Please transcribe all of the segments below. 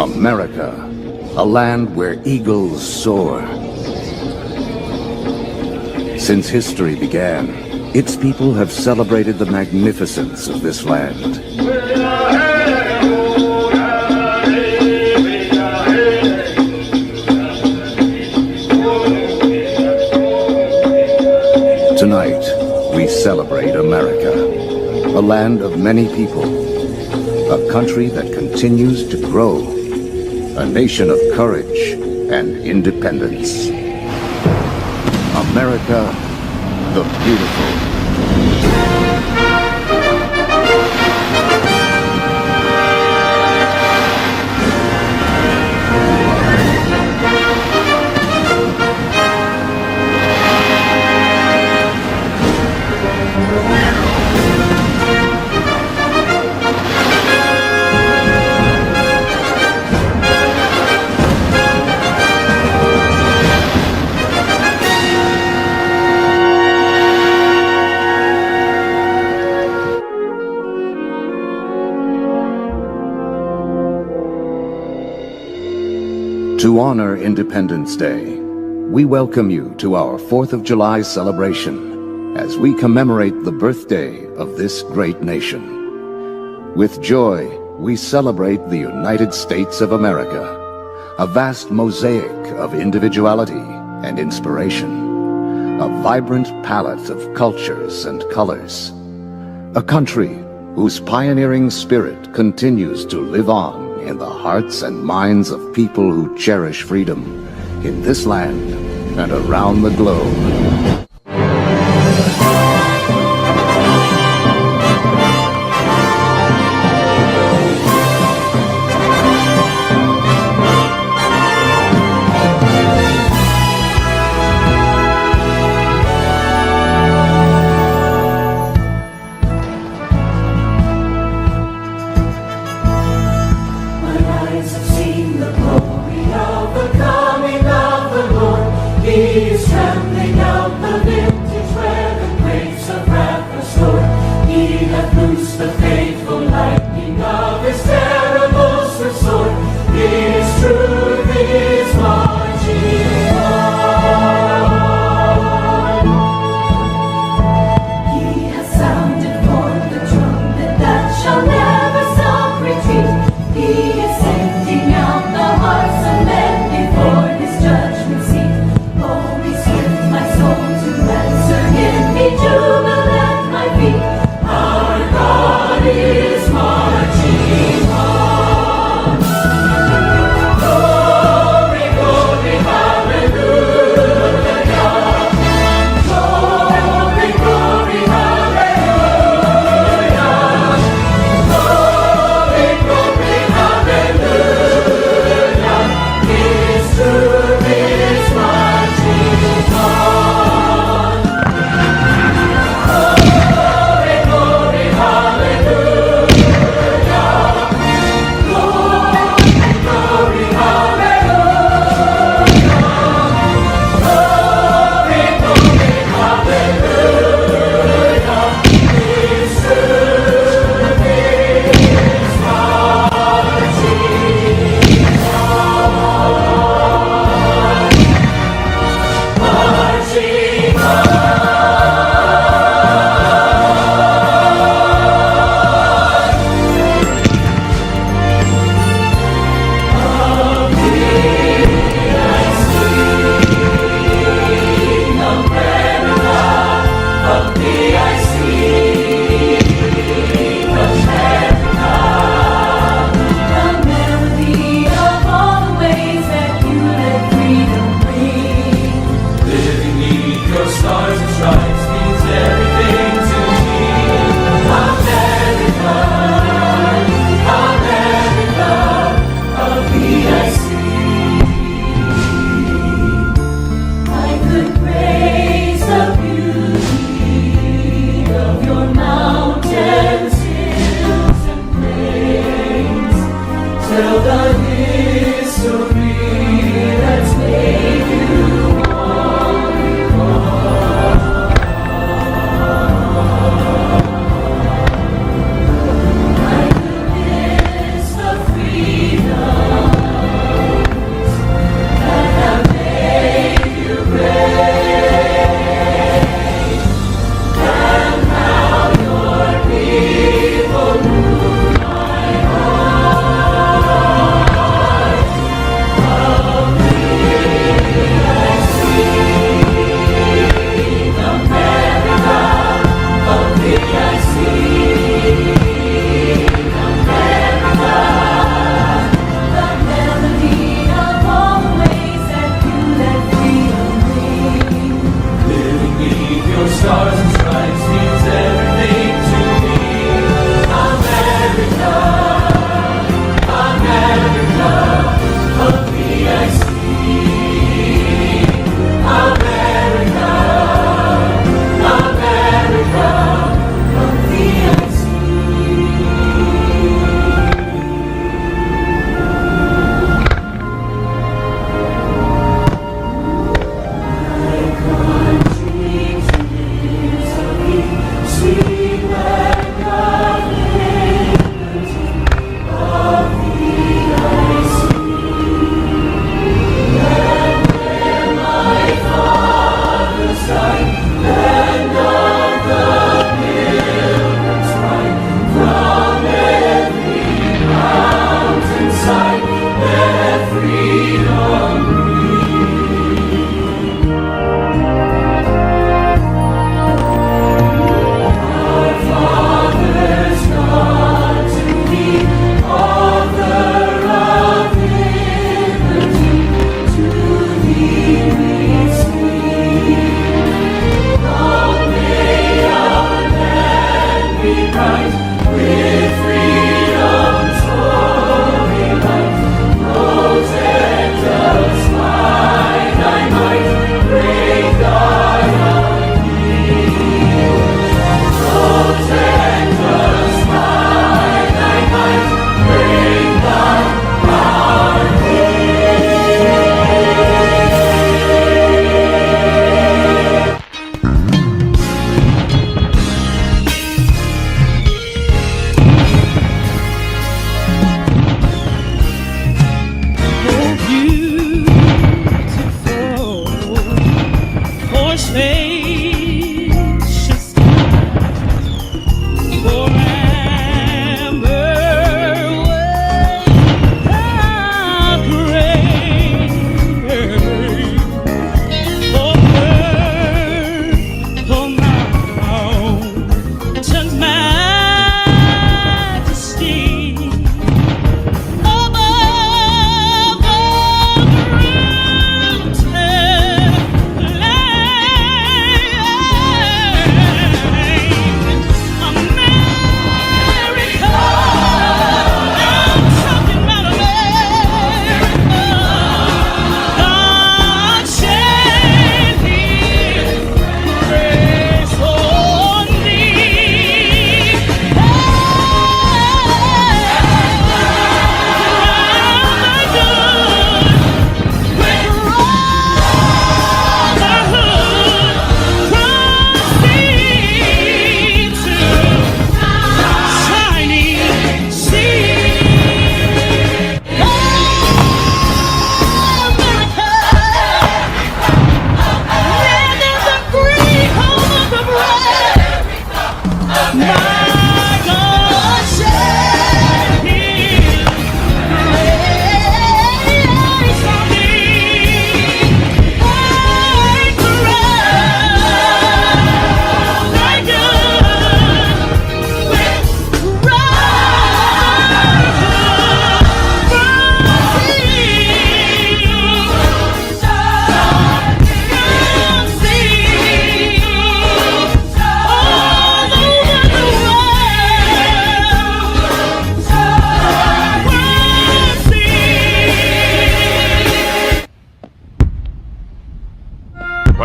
America, a land where eagles soar. Since history began, its people have celebrated the magnificence of this land. Tonight, we celebrate America, a land of many people, a country that continues to grow, a nation of courage and independence. America, the beautiful. To honor Independence Day, we welcome you to our 4th of July celebration as we commemorate the birthday of this great nation. With joy, we celebrate the United States of America, a vast mosaic of individuality and inspiration, a vibrant palette of cultures and colors, a country whose pioneering spirit continues to live on in the hearts and minds of people who cherish freedom in this land and around the globe. He is trembling now.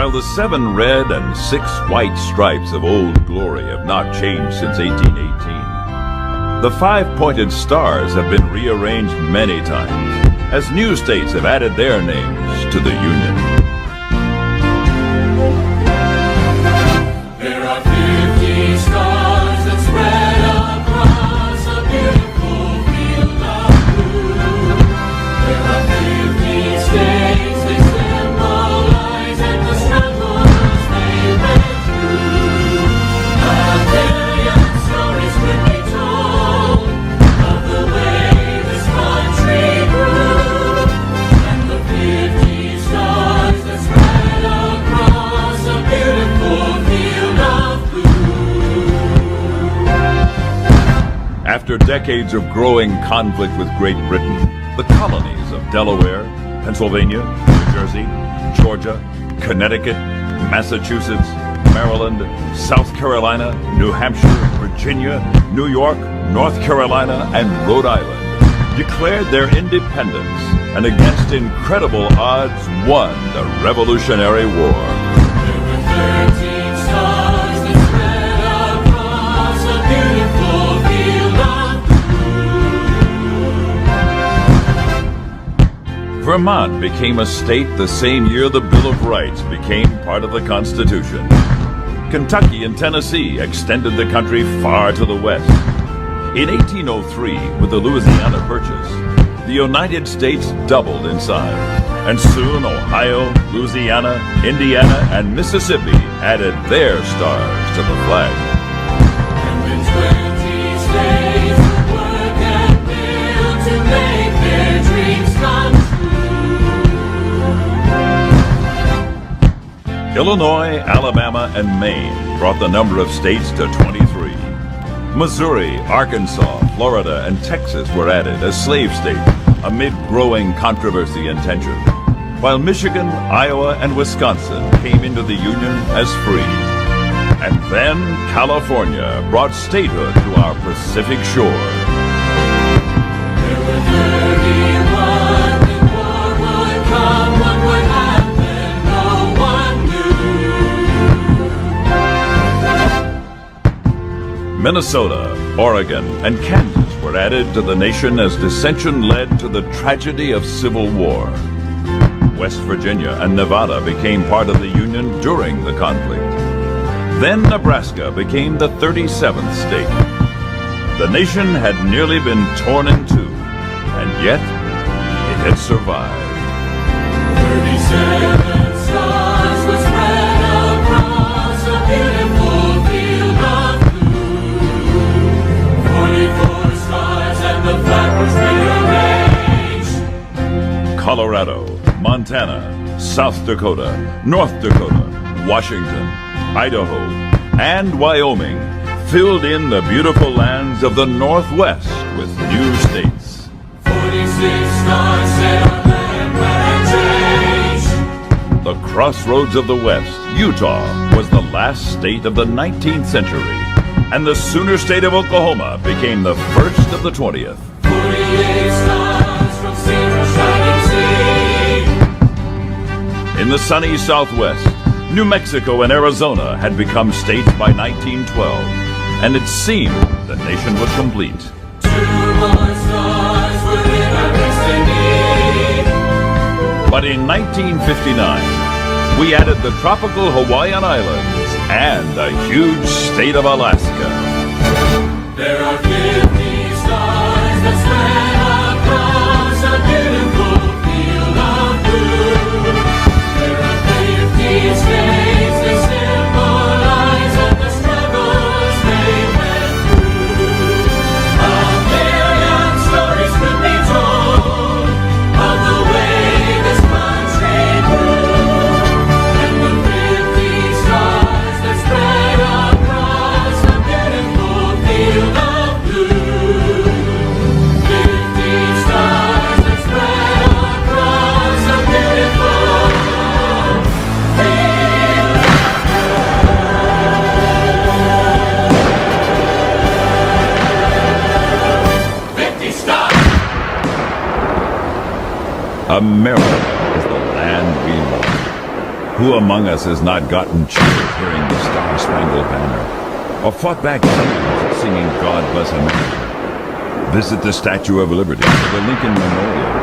While the 7 red and 6 white stripes of Old Glory have not changed since 1818, the 5-pointed stars have been rearranged many times as new states have added their names to the Union. There are 50 stars that spread across a beautiful field of blue. There are 50 states they symbolize and the struggles they went through. A million stories could be told of the way this country grew. And the 50 stars that spread across a beautiful field of blue. After decades of growing conflict with Great Britain, the colonies of Delaware, Pennsylvania, New Jersey, Georgia, Connecticut, Massachusetts, Maryland, South Carolina, New Hampshire, Virginia, New York, North Carolina, and Rhode Island declared their independence and against incredible odds won the Revolutionary War. There were 13 stars that spread across a beautiful field of blue. Vermont became a state the same year the Bill of Rights became part of the Constitution. Kentucky and Tennessee extended the country far to the west. In 1803, with the Louisiana Purchase, the United States doubled in size, and soon Ohio, Louisiana, Indiana, and Mississippi added their stars to the flag. And when 20 states would work and build to make their dreams come true. Illinois, Alabama, and Maine brought the number of states to 23. Missouri, Arkansas, Florida, and Texas were added as slave states amid growing controversy and tension, while Michigan, Iowa, and Wisconsin came into the Union as free. And then California brought statehood to our Pacific shore. There were 31 when war would come, what would happen, no one knew. Minnesota, Oregon, and Kansas were added to the nation as dissension led to the tragedy of Civil War. West Virginia and Nevada became part of the Union during the conflict. Then Nebraska became the 37th state. The nation had nearly been torn in two, and yet it had survived. 37 stars were spread across a beautiful field of blue. 44 stars and the flag was rearranged. Colorado, Montana, South Dakota, North Dakota, Washington, Idaho, and Wyoming filled in the beautiful lands of the Northwest with new states. 46 stars said our land might change. The crossroads of the West, Utah, was the last state of the 19th century, and the Sooner State of Oklahoma became the first of the 20th. 48 stars from sea to shining sea. In the sunny Southwest, New Mexico and Arizona had become states by 1912, and it seemed the nation was complete. 2 more stars were in our destiny. But in 1959, we added the tropical Hawaiian Islands and a huge state of Alaska. There are 50 stars that spread across a beautiful field of blue. There are 50 states that symbolize all the struggles they went through. A million stories could be told of the way this country grew. And the 50 stars that spread across a beautiful field of blue. 50 stars that spread across a beautiful field. 50 stars! America is the land we love. Who among us has not gotten chills hearing the Star-Spangled Banner, or fought back tears singing God Bless America? Visit the Statue of Liberty, the Lincoln Memorial,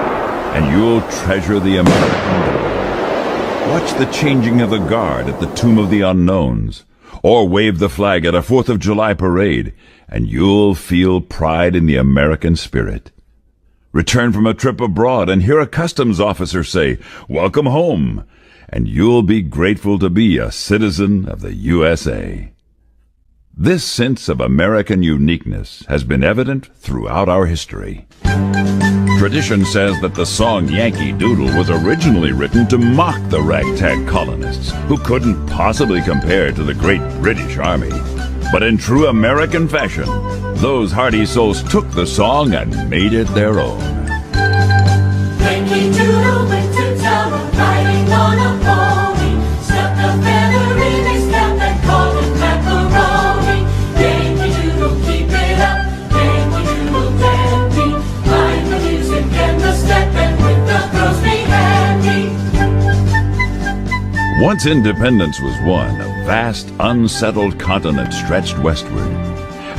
and you'll treasure the American dream. Watch the changing of the guard at the Tomb of the Unknowns, or wave the flag at a 4th of July parade, and you'll feel pride in the American spirit. Return from a trip abroad and hear a customs officer say, "Welcome home," and you'll be grateful to be a citizen of the USA. This sense of American uniqueness has been evident throughout our history. Tradition says that the song Yankee Doodle was originally written to mock the ragtag colonists, who couldn't possibly compare to the great British Army. But in true American fashion, those hardy souls took the song and made it their own. Yankee Doodle went to town, riding on a pony, stuck a feather in his cap and called it macaroni. Yankee Doodle, keep it up, Yankee Doodle dandy, mind the music and the step, and with the girls be handy. Once independence was won, a vast, unsettled continent stretched westward,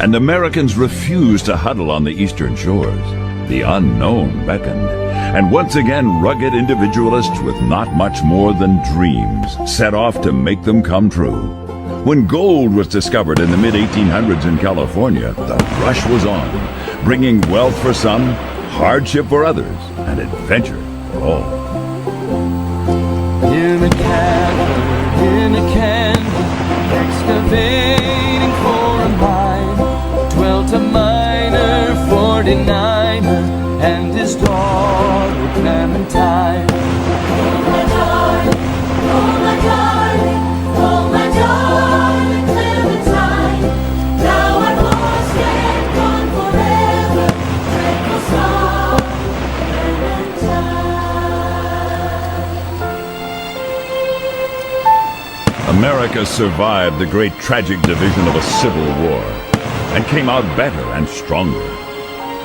and Americans refused to huddle on the eastern shores. The unknown beckoned, and once again rugged individualists with not much more than dreams set off to make them come true. When gold was discovered in the mid-1800s in California, the rush was on, bringing wealth for some, hardship for others, and adventure for all. In a cavern, in a canyon, excavating for a mine, dwelt a miner, 49er, and his daughter Clementine. Oh my darling, oh my darling, oh my darling Clementine, thou art lost and gone forever, dreadful song, Clementine. America survived the great tragic division of a civil war and came out better and stronger.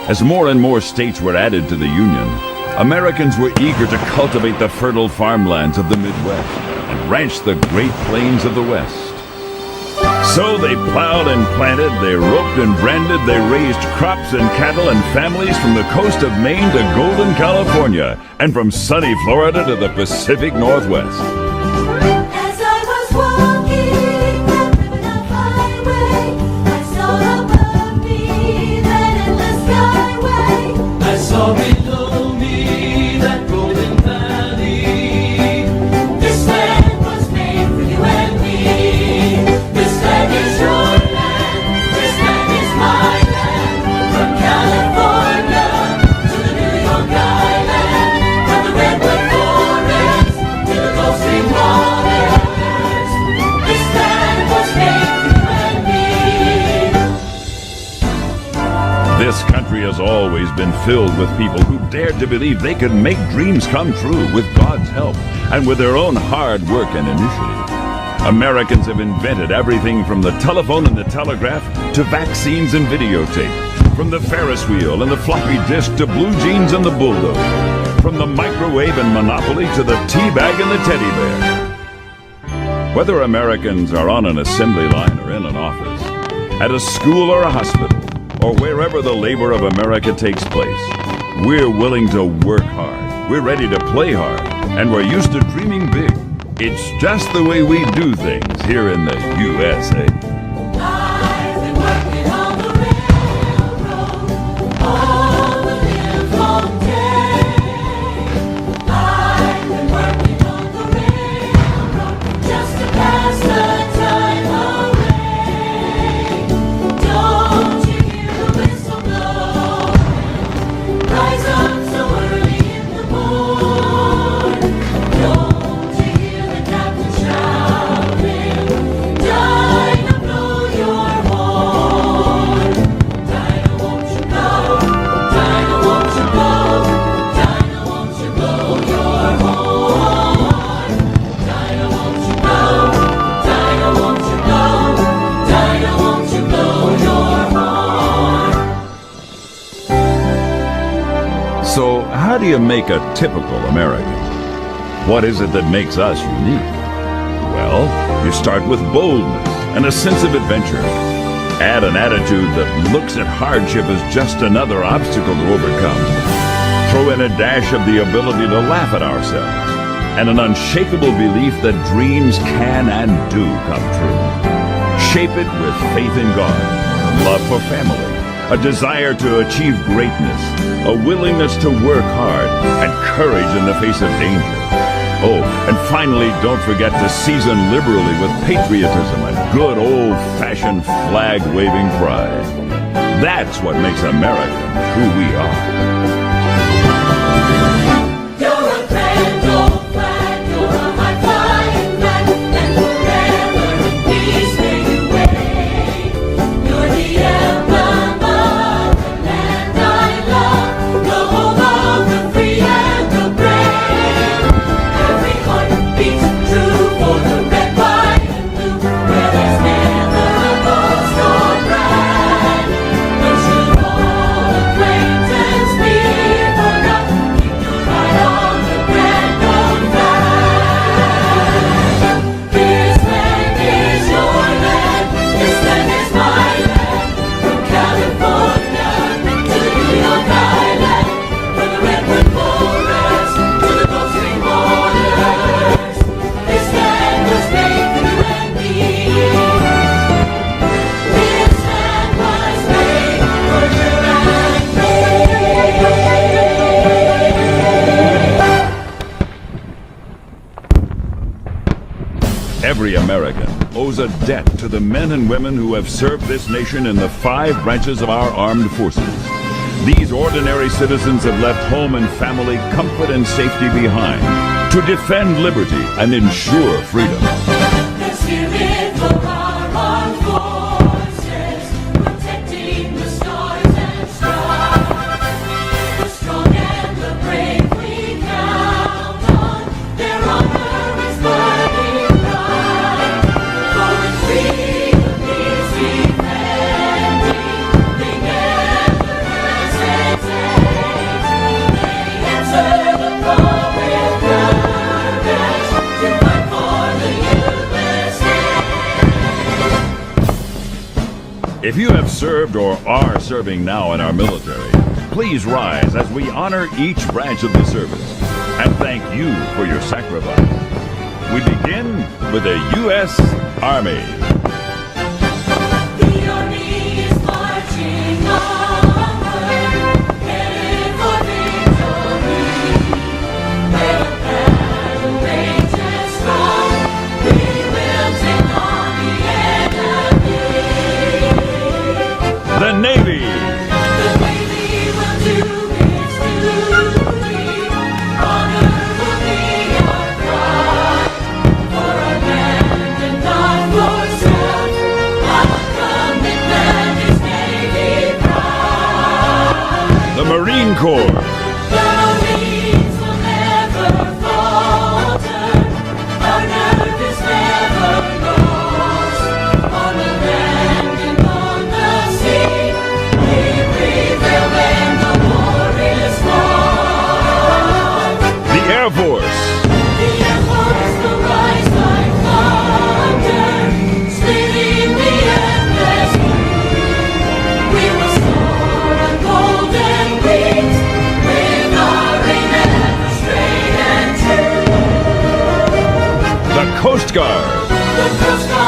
As more and more states were added to the Union, Americans were eager to cultivate the fertile farmlands of the Midwest and ranch the Great Plains of the West. So they plowed and planted, they roped and branded, they raised crops and cattle and families from the coast of Maine to golden California, and from sunny Florida to the Pacific Northwest. As I was walking that criminal highway, I saw above me that endless skyway. I saw below me that golden valley. This land was made for you and me. This land is your land. This land is my land. From California to the New York Island, from the redwood forest to the Gulf Stream waters. This land was made for you and me. This country has always been filled with people who dared to believe they could make dreams come true with God's help and with their own hard work and initiative. Americans have invented everything from the telephone and the telegraph to vaccines and videotape, from the Ferris wheel and the floppy disk to blue jeans and the bulldozer, from the microwave and Monopoly to the tea bag and the teddy bear. Whether Americans are on an assembly line or in an office, at a school or a hospital, or wherever the labor of America takes place, we're willing to work hard, we're ready to play hard, and we're used to dreaming big. It's just the way we do things here in the USA. I've been working on the railroad all the livelong day. I've been working on the railroad just to pass the time away. Don't you hear the whistle blowing? Rise up so early in the morn. Don't you hear the captain shouting? Dinah, blow your horn. Dinah, won't you blow? Dinah, won't you blow? Dinah, won't you blow your horn? Dinah, won't you blow? Dinah, won't you blow? Dinah, won't you blow your horn? So, how do you make a typical American? What is it that makes us unique? Well, you start with boldness and a sense of adventure. Add an attitude that looks at hardship as just another obstacle to overcome. Throw in a dash of the ability to laugh at ourselves and an unshakable belief that dreams can and do come true. Shape it with faith in God, love for family, a desire to achieve greatness, a willingness to work hard, and courage in the face of danger. Oh, and finally, don't forget to season liberally with patriotism and good old-fashioned flag-waving pride. That's what makes America who we are. You're a grand old flag, you're a high-flying flag, and forever in peace may you wave. You're the emblem of the land I love, the home of the free and the brave. Every heart beats true for the red, white, and blue, where there's never a ghost or brand. Nor should all acquaintance be forgot. Keep your eye on the grand old flag. This land is your land, this land is my land. From California to the New York Island, from the redwood forest to the Gulf Stream waters, this land was made for you and me. This land was made for you and me. Every American owes a debt to the men and women who have served this nation in the 5 branches of our armed forces. These ordinary citizens have left home and family, comfort and safety behind to defend liberty and ensure freedom. The spirit of our armed forces, protecting the stars and stripes. The strong and the brave we count on, their honor is burning bright. For in freedom is defending, they never hesitate. They answer the call with courage to fight for the USA. If you have served or are serving now in our military, please rise as we honor each branch of the service and thank you for your sacrifice. We begin with the U.S. Army. The army is marching onward, headed for victory. Where the battle rages strong, we will take on the enemy. The Navy. The Navy will do its duty. Honor will be our pride. For our land and not for self, our commitment is Navy pride. The Marine Corps. The Marines will never falter. Our nerve is never lost. On the land and on the sea, we prevail when the war is won. The Air Force. The Air Force will rise like thunder, splitting the endless blue. We will soar on golden wings, with our aim ever straight and true. The Coast Guard. The Coast Guard